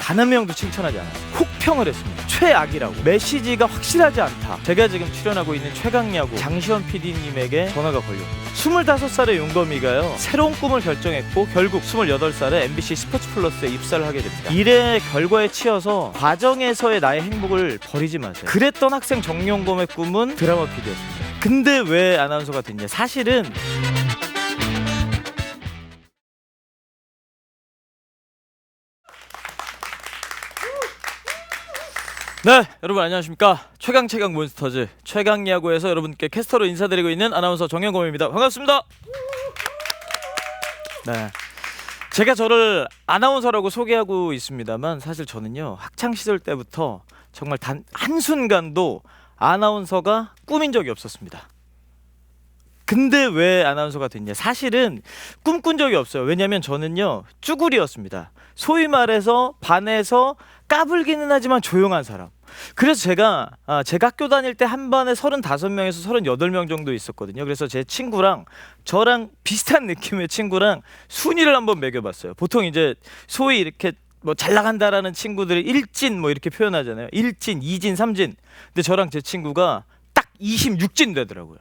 단 한 명도 칭찬하지 않아요. 혹평을 했습니다. 최악이라고. 메시지가 확실하지 않다. 제가 지금 출연하고 있는 최강야구 장시현 PD님에게 전화가 걸렸고 25살의 윤거미가요 새로운 꿈을 결정했고 결국 28살에 MBC 스포츠 플러스에 입사를 하게 됩니다. 일의 결과에 치여서 과정에서의 나의 행복을 버리지 마세요. 그랬던 학생 정용범의 꿈은 드라마 PD였습니다. 근데 왜 아나운서가 됐냐? 사실은 네, 여러분 안녕하십니까? 최강 몬스터즈 최강야구에서 여러분께 캐스터로 인사드리고 있는 아나운서 정영검입니다. 반갑습니다. 네, 제가 저를 아나운서라고 소개하고 있습니다만 사실 저는요 학창 시절 때부터 정말 단 한순간도 아나운서가 꿈인 적이 없었습니다. 근데 왜 아나운서가 됐냐? 사실은 꿈꾼 적이 없어요. 왜냐면 저는요 쭈구리였습니다. 소위 말해서 반에서 까불기는 하지만 조용한 사람. 그래서 제가 학교 다닐 때 한 반에 35명에서 38명 정도 있었거든요. 그래서 제 친구랑 저랑 비슷한 느낌의 친구랑 순위를 한번 매겨봤어요. 보통 이제 소위 이렇게 뭐 잘 나간다라는 친구들이 일진 뭐 이렇게 표현하잖아요. 일진, 이진, 삼진. 근데 저랑 제 친구가 딱 26진 되더라고요.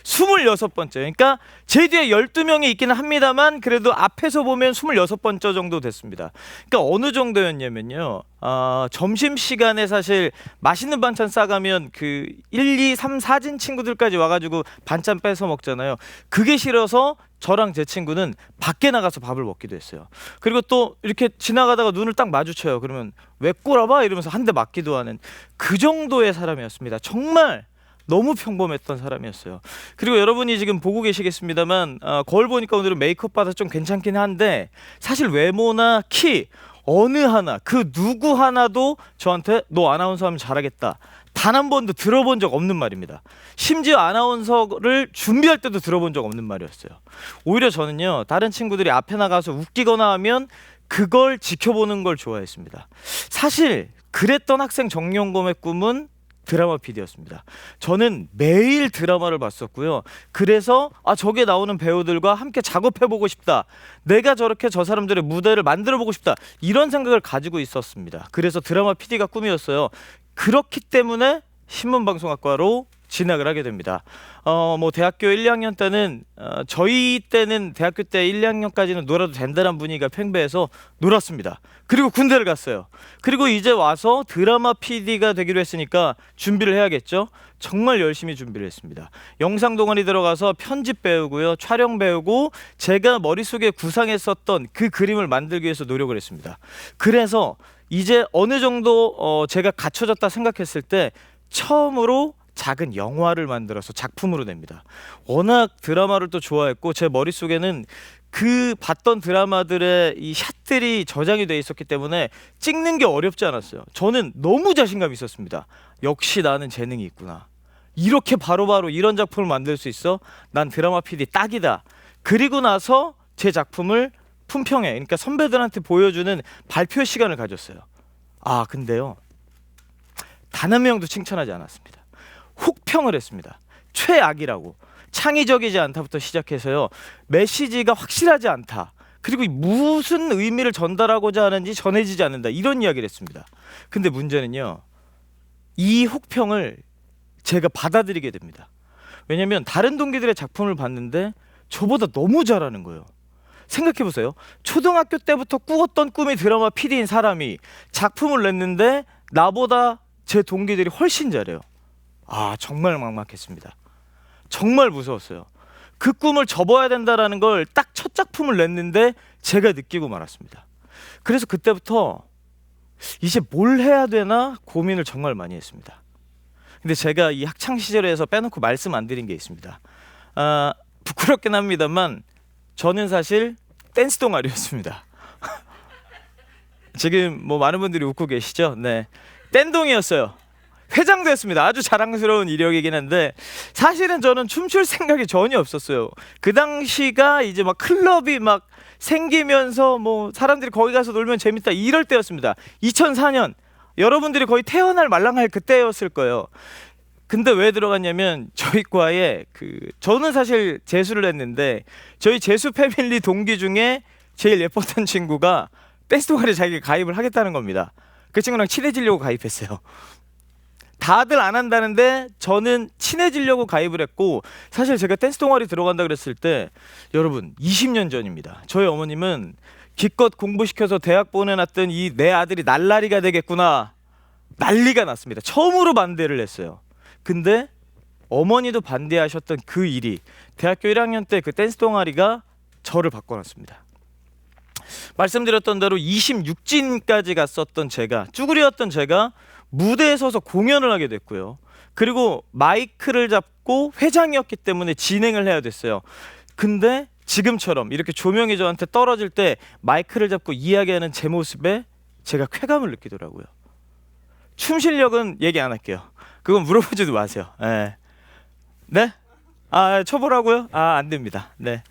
26번째. 그러니까 제 뒤에 12명이 있기는 합니다만 그래도 앞에서 보면 26번째 정도 됐습니다. 그러니까 어느 정도였냐면요. 점심시간에 사실 맛있는 반찬 싸가면 그 1, 2, 3, 4진 친구들까지 와가지고 반찬 뺏어 먹잖아요. 그게 싫어서 저랑 제 친구는 밖에 나가서 밥을 먹기도 했어요. 그리고 또 이렇게 지나가다가 눈을 딱 마주쳐요. 그러면 왜 꼬라봐? 이러면서 한 대 맞기도 하는 그 정도의 사람이었습니다. 정말 너무 평범했던 사람이었어요. 그리고 여러분이 지금 보고 계시겠습니다만 거울 보니까 오늘은 메이크업 받아서 좀 괜찮긴 한데 사실 외모나 키 어느 하나 그 누구 하나도 저한테 너 아나운서 하면 잘하겠다 단 한 번도 들어본 적 없는 말입니다. 심지어 아나운서를 준비할 때도 들어본 적 없는 말이었어요. 오히려 저는요 다른 친구들이 앞에 나가서 웃기거나 하면 그걸 지켜보는 걸 좋아했습니다. 사실 그랬던 학생 정용검의 꿈은 드라마 PD였습니다. 저는 매일 드라마를 봤었고요. 그래서 저기에 나오는 배우들과 함께 작업해보고 싶다. 내가 저렇게 저 사람들의 무대를 만들어보고 싶다. 이런 생각을 가지고 있었습니다. 그래서 드라마 PD가 꿈이었어요. 그렇기 때문에 신문방송학과로 진학을 하게 됩니다. 뭐 대학교 1, 2학년 때는 저희 때는 대학교 때 1, 2학년까지는 놀아도 된다는 분위기가 팽배해서 놀았습니다. 그리고 군대를 갔어요. 그리고 이제 와서 드라마 PD가 되기로 했으니까 준비를 해야겠죠. 정말 열심히 준비를 했습니다. 영상 동아리 들어가서 편집 배우고요, 촬영 배우고 제가 머릿속에 구상했었던 그 그림을 만들기 위해서 노력을 했습니다. 그래서 이제 어느 정도 제가 갖춰졌다 생각했을 때 처음으로 작은 영화를 만들어서 작품으로 냅니다. 워낙 드라마를 또 좋아했고 제 머릿속에는 그 봤던 드라마들의 이 샷들이 저장이 돼 있었기 때문에 찍는 게 어렵지 않았어요. 저는 너무 자신감이 있었습니다. 역시 나는 재능이 있구나. 이렇게 바로바로 이런 작품을 만들 수 있어? 난 드라마 PD 딱이다. 그리고 나서 제 작품을 품평회, 그러니까 선배들한테 보여주는 발표 시간을 가졌어요. 근데요 단 한 명도 칭찬하지 않았습니다. 혹평을 했습니다. 최악이라고. 창의적이지 않다부터 시작해서요 메시지가 확실하지 않다. 그리고 무슨 의미를 전달하고자 하는지 전해지지 않는다. 이런 이야기를 했습니다. 근데 문제는요 이 혹평을 제가 받아들이게 됩니다. 왜냐면 다른 동기들의 작품을 봤는데 저보다 너무 잘하는 거예요. 생각해보세요. 초등학교 때부터 꾸었던 꿈이 드라마 PD인 사람이 작품을 냈는데 나보다 제 동기들이 훨씬 잘해요. 정말 막막했습니다. 정말 무서웠어요. 그 꿈을 접어야 된다라는 걸 딱 첫 작품을 냈는데 제가 느끼고 말았습니다. 그래서 그때부터 이제 뭘 해야 되나 고민을 정말 많이 했습니다. 근데 제가 이 학창 시절에서 빼놓고 말씀 안 드린 게 있습니다. 부끄럽긴 합니다만 저는 사실 댄스 동아리였습니다. 지금 뭐 많은 분들이 웃고 계시죠? 네, 댄동이었어요. 회장도 했습니다. 아주 자랑스러운 이력이긴 한데 사실은 저는 춤출 생각이 전혀 없었어요. 그 당시가 이제 막 클럽이 막 생기면서 뭐 사람들이 거기 가서 놀면 재밌다 이럴 때였습니다. 2004년 여러분들이 거의 태어날 말랑할 그때였을 거예요. 근데 왜 들어갔냐면 저희 과에 저는 사실 재수를 했는데 저희 재수 패밀리 동기 중에 제일 예뻤던 친구가 댄스 동아리에 자기가 가입을 하겠다는 겁니다. 그 친구랑 친해지려고 가입했어요. 다들 안 한다는데 저는 친해지려고 가입을 했고, 사실 제가 댄스 동아리 들어간다 그랬을 때 여러분 20년 전입니다. 저희 어머님은 기껏 공부시켜서 대학 보내놨던 이 내 아들이 날라리가 되겠구나 난리가 났습니다. 처음으로 반대를 했어요. 근데 어머니도 반대하셨던 그 일이 대학교 1학년 때 그 댄스 동아리가 저를 바꿔놨습니다. 말씀드렸던 대로 26진까지 갔었던 제가, 쭈구리였던 제가 무대에 서서 공연을 하게 됐고요. 그리고 마이크를 잡고 회장이었기 때문에 진행을 해야 됐어요. 근데 지금처럼 이렇게 조명이 저한테 떨어질 때 마이크를 잡고 이야기하는 제 모습에 제가 쾌감을 느끼더라고요. 춤 실력은 얘기 안 할게요. 그건 물어보지도 마세요. 네? 쳐보라고요? 안 됩니다. 네.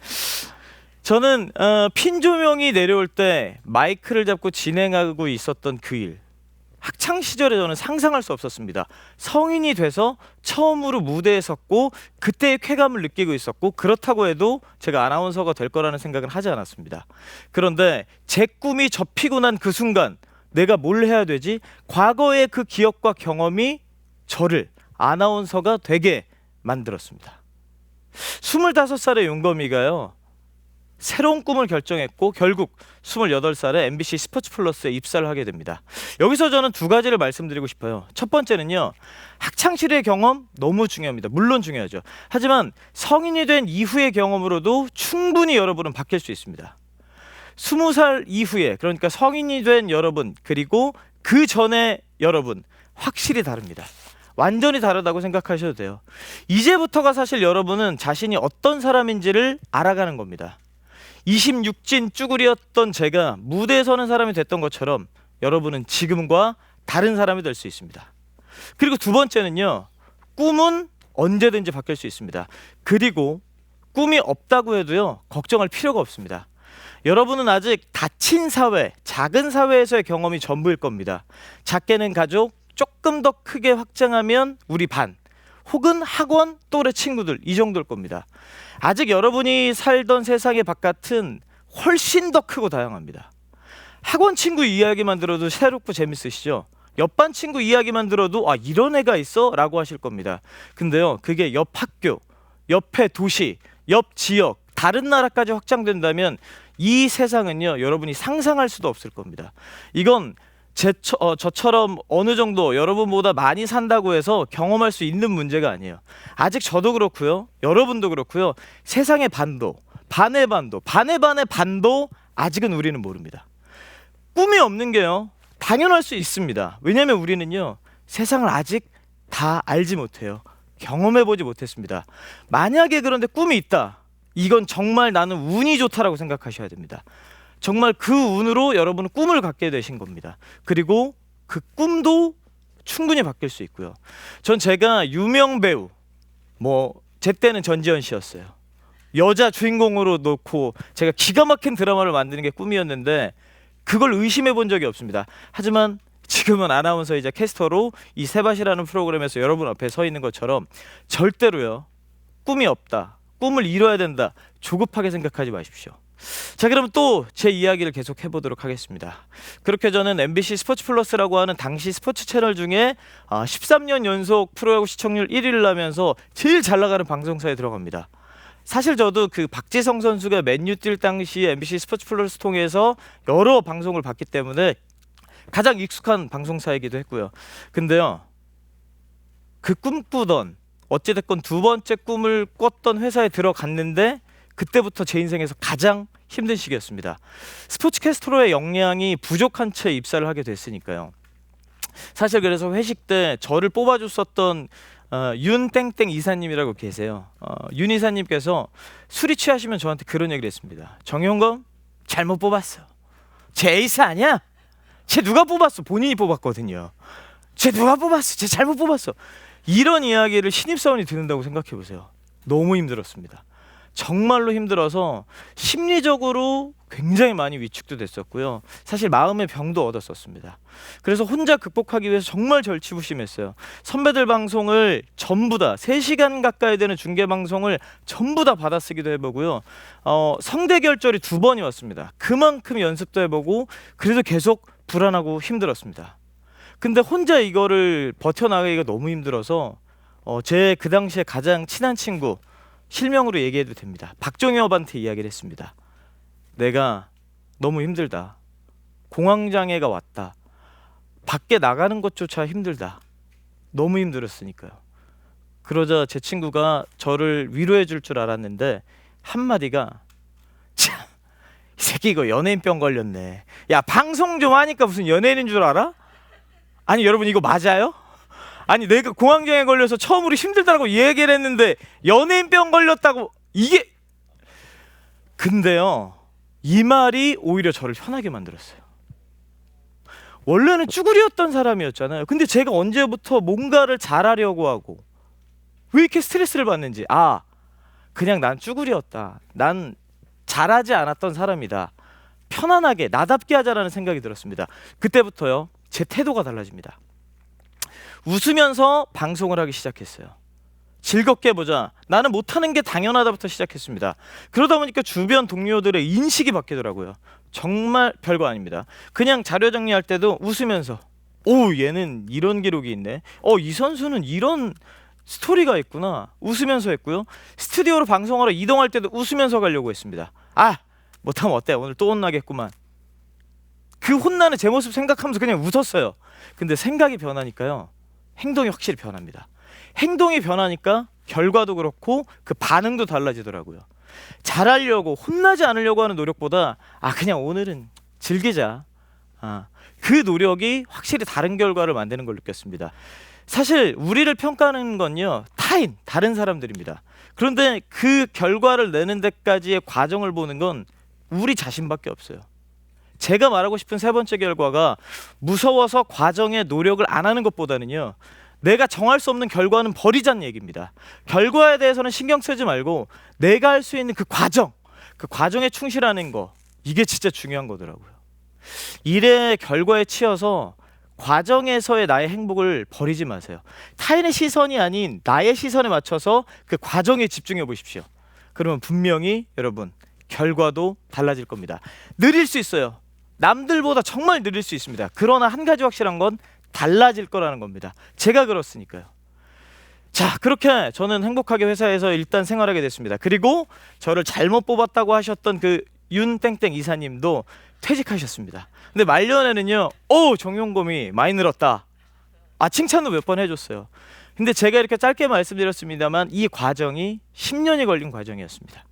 저는 핀 조명이 내려올 때 마이크를 잡고 진행하고 있었던 그 일, 학창 시절에 저는 상상할 수 없었습니다. 성인이 돼서 처음으로 무대에 섰고 그때의 쾌감을 느끼고 있었고, 그렇다고 해도 제가 아나운서가 될 거라는 생각은 하지 않았습니다. 그런데 제 꿈이 접히고 난 그 순간 내가 뭘 해야 되지? 과거의 그 기억과 경험이 저를 아나운서가 되게 만들었습니다. 25살의 윤검이가요, 새로운 꿈을 결정했고 결국 28살에 MBC 스포츠 플러스에 입사를 하게 됩니다. 여기서 저는 두 가지를 말씀드리고 싶어요. 첫 번째는요, 학창시절의 경험 너무 중요합니다. 물론 중요하죠. 하지만 성인이 된 이후의 경험으로도 충분히 여러분은 바뀔 수 있습니다. 20살 이후에, 그러니까 성인이 된 여러분 그리고 그 전에 여러분 확실히 다릅니다. 완전히 다르다고 생각하셔도 돼요. 이제부터가 사실 여러분은 자신이 어떤 사람인지를 알아가는 겁니다. 26진 쭈구리였던 제가 무대에 서는 사람이 됐던 것처럼 여러분은 지금과 다른 사람이 될 수 있습니다. 그리고 두 번째는요, 꿈은 언제든지 바뀔 수 있습니다. 그리고 꿈이 없다고 해도요, 걱정할 필요가 없습니다. 여러분은 아직 닫힌 사회, 작은 사회에서의 경험이 전부일 겁니다. 작게는 가족, 조금 더 크게 확장하면 우리 반, 혹은 학원, 또래 친구들, 이 정도일 겁니다. 아직 여러분이 살던 세상의 바깥은 훨씬 더 크고 다양합니다. 학원 친구 이야기만 들어도 새롭고 재밌으시죠? 옆반 친구 이야기만 들어도 이런 애가 있어? 라고 하실 겁니다. 근데요, 그게 옆 학교, 옆의 도시, 옆 지역, 다른 나라까지 확장된다면 이 세상은요, 여러분이 상상할 수도 없을 겁니다. 이건 저처럼 어느 정도 여러분보다 많이 산다고 해서 경험할 수 있는 문제가 아니에요. 아직 저도 그렇고요, 여러분도 그렇고요, 세상의 반도, 반의 반도, 반의 반의 반도 아직은 우리는 모릅니다. 꿈이 없는 게요, 당연할 수 있습니다. 왜냐하면 우리는요, 세상을 아직 다 알지 못해요. 경험해보지 못했습니다. 만약에 그런데 꿈이 있다, 이건 정말 나는 운이 좋다라고 생각하셔야 됩니다. 정말 그 운으로 여러분은 꿈을 갖게 되신 겁니다. 그리고 그 꿈도 충분히 바뀔 수 있고요. 전 제가 유명 배우, 제 때는 전지현 씨였어요. 여자 주인공으로 놓고 제가 기가 막힌 드라마를 만드는 게 꿈이었는데 그걸 의심해 본 적이 없습니다. 하지만 지금은 아나운서이자 캐스터로 이 세밭이라는 프로그램에서 여러분 앞에 서 있는 것처럼 절대로요, 꿈이 없다, 꿈을 이뤄야 된다, 조급하게 생각하지 마십시오. 자, 그럼 또 제 이야기를 계속 해보도록 하겠습니다. 그렇게 저는 MBC 스포츠 플러스라고 하는 당시 스포츠 채널 중에 13년 연속 프로야구 시청률 1위를 하면서 제일 잘 나가는 방송사에 들어갑니다. 사실 저도 그 박지성 선수가 맨유 뛸 당시에 MBC 스포츠 플러스 통해서 여러 방송을 봤기 때문에 가장 익숙한 방송사이기도 했고요. 근데요, 그 꿈꾸던, 어찌됐건 두 번째 꿈을 꿨던 회사에 들어갔는데 그때부터 제 인생에서 가장 힘든 시기였습니다. 스포츠캐스터로의 역량이 부족한 채 입사를 하게 됐으니까요. 사실 그래서 회식 때 저를 뽑아줬었던 윤땡땡 이사님이라고 계세요. 윤 이사님께서 술이 취하시면 저한테 그런 얘기를 했습니다. 정용검, 잘못 뽑았어. 쟤 에이스 아니야? 쟤 누가 뽑았어? 본인이 뽑았거든요. 쟤 누가 뽑았어? 쟤 잘못 뽑았어. 이런 이야기를 신입사원이 듣는다고 생각해보세요. 너무 힘들었습니다. 정말로 힘들어서 심리적으로 굉장히 많이 위축도 됐었고요. 사실 마음의 병도 얻었었습니다. 그래서 혼자 극복하기 위해서 정말 절치부심했어요. 선배들 방송을 전부 다 3시간 가까이 되는 중계 방송을 전부 다 받아쓰기도 해보고요. 성대 결절이 2번이 왔습니다. 그만큼 연습도 해보고 그래도 계속 불안하고 힘들었습니다. 근데 혼자 이거를 버텨나가기가 너무 힘들어서 제 그 당시에 가장 친한 친구, 실명으로 얘기해도 됩니다. 박종엽한테 이야기를 했습니다. 내가 너무 힘들다. 공황장애가 왔다. 밖에 나가는 것조차 힘들다. 너무 힘들었으니까요. 그러자 제 친구가 저를 위로해 줄 줄 알았는데 한마디가 참, 이 새끼 이거 연예인병 걸렸네. 야, 방송 좀 하니까 무슨 연예인인 줄 알아? 아니 여러분 이거 맞아요? 아니 내가 공황장애 걸려서 처음으로 힘들다고 얘기를 했는데 연예인병 걸렸다고 이게. 근데요 이 말이 오히려 저를 편하게 만들었어요. 원래는 쭈구리였던 사람이었잖아요. 근데 제가 언제부터 뭔가를 잘하려고 하고 왜 이렇게 스트레스를 받는지, 그냥 난 쭈구리였다. 난 잘하지 않았던 사람이다. 편안하게 나답게 하자라는 생각이 들었습니다. 그때부터요 제 태도가 달라집니다. 웃으면서 방송을 하기 시작했어요. 즐겁게 보자. 나는 못하는 게 당연하다부터 시작했습니다. 그러다 보니까 주변 동료들의 인식이 바뀌더라고요. 정말 별거 아닙니다. 그냥 자료 정리할 때도 웃으면서 오, 얘는 이런 기록이 있네. 이 선수는 이런 스토리가 있구나. 웃으면서 했고요. 스튜디오로 방송하러 이동할 때도 웃으면서 가려고 했습니다. 못하면 어때? 오늘 또 혼나겠구만. 그 혼나는 제 모습 생각하면서 그냥 웃었어요. 근데 생각이 변하니까요 행동이 확실히 변합니다. 행동이 변하니까 결과도 그렇고 그 반응도 달라지더라고요. 잘하려고, 혼나지 않으려고 하는 노력보다 그냥 오늘은 즐기자, 그 노력이 확실히 다른 결과를 만드는 걸 느꼈습니다. 사실 우리를 평가하는 건요 다른 사람들입니다. 그런데 그 결과를 내는 데까지의 과정을 보는 건 우리 자신밖에 없어요. 제가 말하고 싶은 3번째 결과가 무서워서 과정에 노력을 안 하는 것보다는요 내가 정할 수 없는 결과는 버리자는 얘기입니다. 결과에 대해서는 신경 쓰지 말고 내가 할 수 있는 그 과정에 충실하는 거, 이게 진짜 중요한 거더라고요. 일의 결과에 치여서 과정에서의 나의 행복을 버리지 마세요. 타인의 시선이 아닌 나의 시선에 맞춰서 그 과정에 집중해 보십시오. 그러면 분명히 여러분 결과도 달라질 겁니다. 느릴 수 있어요. 남들보다 정말 느릴 수 있습니다. 그러나 한 가지 확실한 건 달라질 거라는 겁니다. 제가 그렇으니까요. 자, 그렇게 저는 행복하게 회사에서 일단 생활하게 됐습니다. 그리고 저를 잘못 뽑았다고 하셨던 그 윤땡땡 이사님도 퇴직하셨습니다. 근데 말년에는요 정용곰이 많이 늘었다, 칭찬도 몇 번 해줬어요. 근데 제가 이렇게 짧게 말씀드렸습니다만 이 과정이 10년이 걸린 과정이었습니다.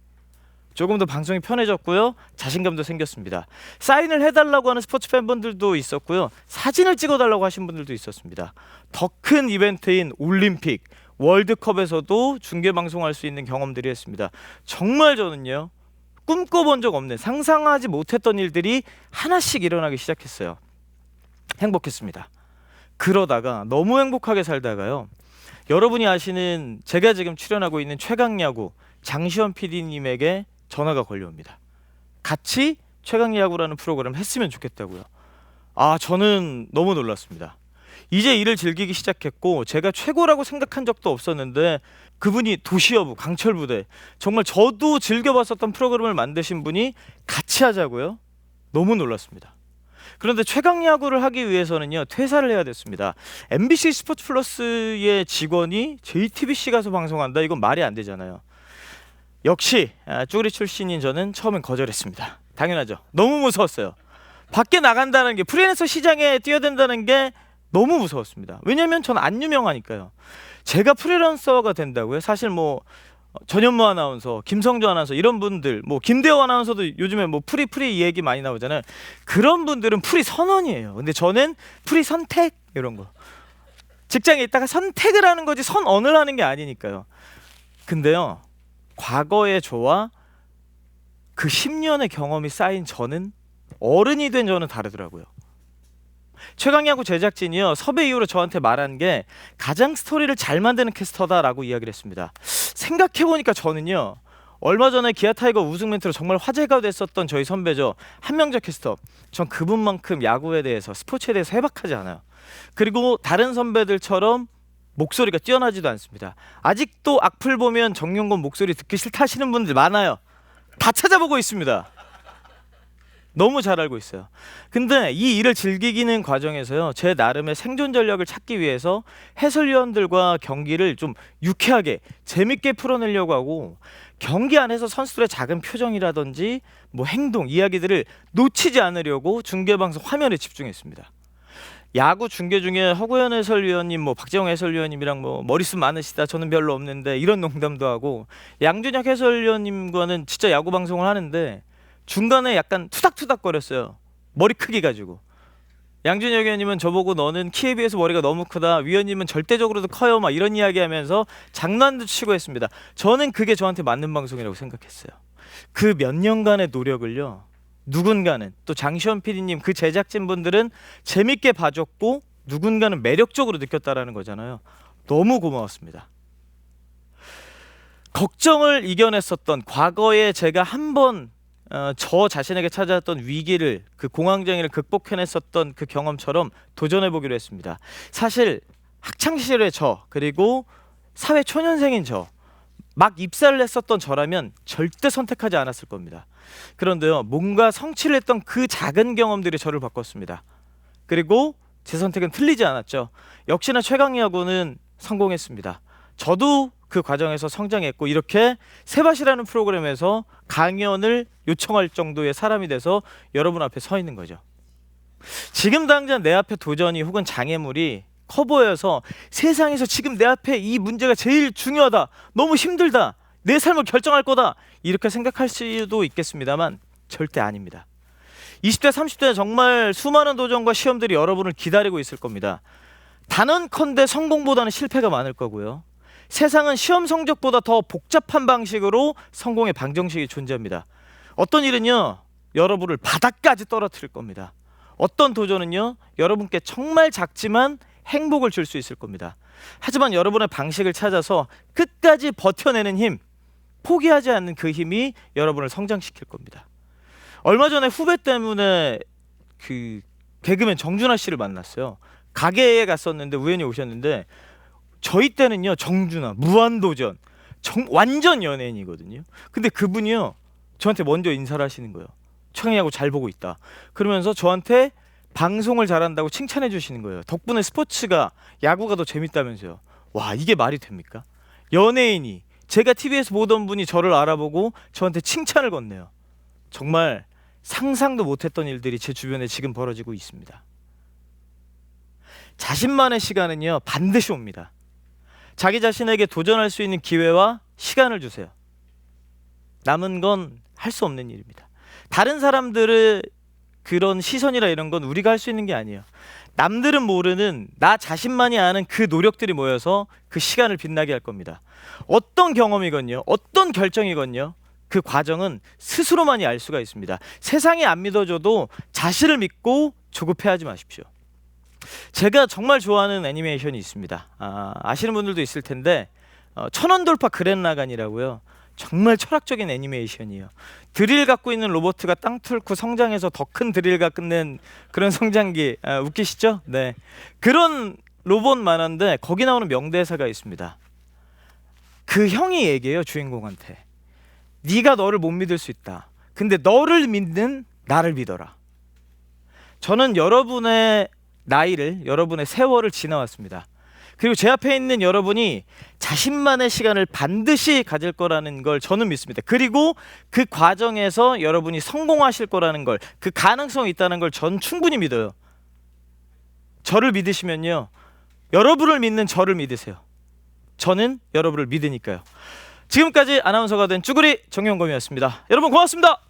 조금 더 방송이 편해졌고요 자신감도 생겼습니다. 사인을 해달라고 하는 스포츠 팬분들도 있었고요 사진을 찍어달라고 하신 분들도 있었습니다. 더 큰 이벤트인 올림픽, 월드컵에서도 중계방송할 수 있는 경험들이 했습니다. 정말 저는요 꿈꿔본 적 없는, 상상하지 못했던 일들이 하나씩 일어나기 시작했어요. 행복했습니다. 그러다가 너무 행복하게 살다가요 여러분이 아시는 제가 지금 출연하고 있는 최강야구 장시현 PD님에게 전화가 걸려옵니다. 같이 최강야구라는 프로그램을 했으면 좋겠다고요. 저는 너무 놀랐습니다. 이제 일을 즐기기 시작했고 제가 최고라고 생각한 적도 없었는데 그분이 도시여부, 강철부대, 정말 저도 즐겨봤었던 프로그램을 만드신 분이 같이 하자고요. 너무 놀랐습니다. 그런데 최강야구를 하기 위해서는요 퇴사를 해야 됐습니다. MBC 스포츠 플러스의 직원이 JTBC 가서 방송한다, 이건 말이 안 되잖아요. 역시 쭈구리 출신인 저는 처음엔 거절했습니다. 당연하죠. 너무 무서웠어요. 밖에 나간다는 게, 프리랜서 시장에 뛰어든다는 게 너무 무서웠습니다. 왜냐면 저는 안 유명하니까요. 제가 프리랜서가 된다고요? 사실 전현무 아나운서, 김성주 아나운서 이런 분들, 김대호 아나운서도 요즘에 프리 얘기 많이 나오잖아요. 그런 분들은 프리 선언이에요. 근데 저는 프리 선택, 이런 거. 직장에 있다가 선택을 하는 거지 선언을 하는 게 아니니까요. 근데요 과거의 저와 그 10년의 경험이 쌓인 저는, 어른이 된 저는 다르더라고요. 최강야구 제작진이요 섭외 이후로 저한테 말한 게 가장 스토리를 잘 만드는 캐스터다라고 이야기를 했습니다. 생각해보니까 저는요 얼마 전에 기아 타이거 우승 멘트로 정말 화제가 됐었던 저희 선배죠. 한명재 캐스터. 전 그분만큼 야구에 대해서, 스포츠에 대해서 해박하지 않아요. 그리고 다른 선배들처럼 목소리가 뛰어나지도 않습니다. 아직도 악플 보면 정용건 목소리 듣기 싫다 하시는 분들 많아요. 다 찾아보고 있습니다. 너무 잘 알고 있어요. 근데 이 일을 즐기는 과정에서요, 제 나름의 생존 전략을 찾기 위해서 해설위원들과 경기를 좀 유쾌하게 재밌게 풀어내려고 하고, 경기 안에서 선수들의 작은 표정이라든지 뭐 행동, 이야기들을 놓치지 않으려고 중계방송 화면에 집중했습니다. 야구 중계 중에 허구현 해설위원님, 뭐 박재홍 해설위원님이랑 뭐 머리숱 많으시다, 저는 별로 없는데, 이런 농담도 하고, 양준혁 해설위원님과는 진짜 야구 방송을 하는데 중간에 약간 투닥투닥거렸어요. 머리 크기 가지고. 양준혁 위원님은 저보고 너는 키에 비해서 머리가 너무 크다, 위원님은 절대적으로도 커요, 막 이런 이야기하면서 장난도 치고 했습니다. 저는 그게 저한테 맞는 방송이라고 생각했어요. 그 몇 년간의 노력을요, 누군가는, 또 장시원 PD님 그 제작진분들은 재밌게 봐줬고 누군가는 매력적으로 느꼈다라는 거잖아요. 너무 고마웠습니다. 걱정을 이겨냈었던 과거에 제가 한번 저 자신에게 찾아왔던 위기를, 그 공황장애를 극복해냈었던 그 경험처럼 도전해보기로 했습니다. 사실 학창시절의 저, 그리고 사회 초년생인 저, 막 입사를 했었던 저라면 절대 선택하지 않았을 겁니다. 그런데요, 뭔가 성취를 했던 그 작은 경험들이 저를 바꿨습니다. 그리고 제 선택은 틀리지 않았죠. 역시나 최강야구는 성공했습니다. 저도 그 과정에서 성장했고, 이렇게 세밭이라는 프로그램에서 강연을 요청할 정도의 사람이 돼서 여러분 앞에 서 있는 거죠. 지금 당장 내 앞에 도전이 혹은 장애물이 커 보여서 세상에서 지금 내 앞에 이 문제가 제일 중요하다, 너무 힘들다, 내 삶을 결정할 거다, 이렇게 생각할 수도 있겠습니다만 절대 아닙니다. 20대 30대는 정말 수많은 도전과 시험들이 여러분을 기다리고 있을 겁니다. 단언컨대 성공보다는 실패가 많을 거고요. 세상은 시험 성적보다 더 복잡한 방식으로 성공의 방정식이 존재합니다. 어떤 일은요, 여러분을 바닥까지 떨어뜨릴 겁니다. 어떤 도전은요, 여러분께 정말 작지만 행복을 줄 수 있을 겁니다. 하지만 여러분의 방식을 찾아서 끝까지 버텨내는 힘, 포기하지 않는 그 힘이 여러분을 성장시킬 겁니다. 얼마 전에 후배 때문에 그 개그맨 정준하 씨를 만났어요. 가게에 갔었는데 우연히 오셨는데, 저희 때는요, 정준하, 무한도전, 완전 연예인이거든요. 근데 그분이요, 저한테 먼저 인사를 하시는 거예요. 청양야구 잘 보고 있다. 그러면서 저한테 방송을 잘한다고 칭찬해 주시는 거예요. 덕분에 스포츠가, 야구가 더 재밌다면서요. 와, 이게 말이 됩니까? 연예인이, 제가 TV에서 보던 분이 저를 알아보고 저한테 칭찬을 건네요. 정말 상상도 못했던 일들이 제 주변에 지금 벌어지고 있습니다. 자신만의 시간은요, 반드시 옵니다. 자기 자신에게 도전할 수 있는 기회와 시간을 주세요. 남은 건 할 수 없는 일입니다. 다른 사람들의 그런 시선이라 이런 건 우리가 할 수 있는 게 아니에요. 남들은 모르는 나 자신만이 아는 그 노력들이 모여서 그 시간을 빛나게 할 겁니다. 어떤 경험이건요, 어떤 결정이건요, 그 과정은 스스로만이 알 수가 있습니다. 세상이 안 믿어줘도 자신을 믿고 조급해하지 마십시오. 제가 정말 좋아하는 애니메이션이 있습니다. 아시는 분들도 있을 텐데, 천원돌파 그랜라간이라고요. 정말 철학적인 애니메이션이에요. 드릴 갖고 있는 로봇가 땅 뚫고 성장해서 더 큰 드릴과 끝낸 그런 성장기, 웃기시죠? 네, 그런 로봇 만화인데 거기 나오는 명대사가 있습니다. 그 형이 얘기해요, 주인공한테. 네가 너를 못 믿을 수 있다. 근데 너를 믿는 나를 믿어라. 저는 여러분의 나이를, 여러분의 세월을 지나왔습니다. 그리고 제 앞에 있는 여러분이 자신만의 시간을 반드시 가질 거라는 걸 저는 믿습니다. 그리고 그 과정에서 여러분이 성공하실 거라는 걸, 그 가능성이 있다는 걸 전 충분히 믿어요. 저를 믿으시면요, 여러분을 믿는 저를 믿으세요. 저는 여러분을 믿으니까요. 지금까지 아나운서가 된 쭈구리 정용검이었습니다. 여러분 고맙습니다.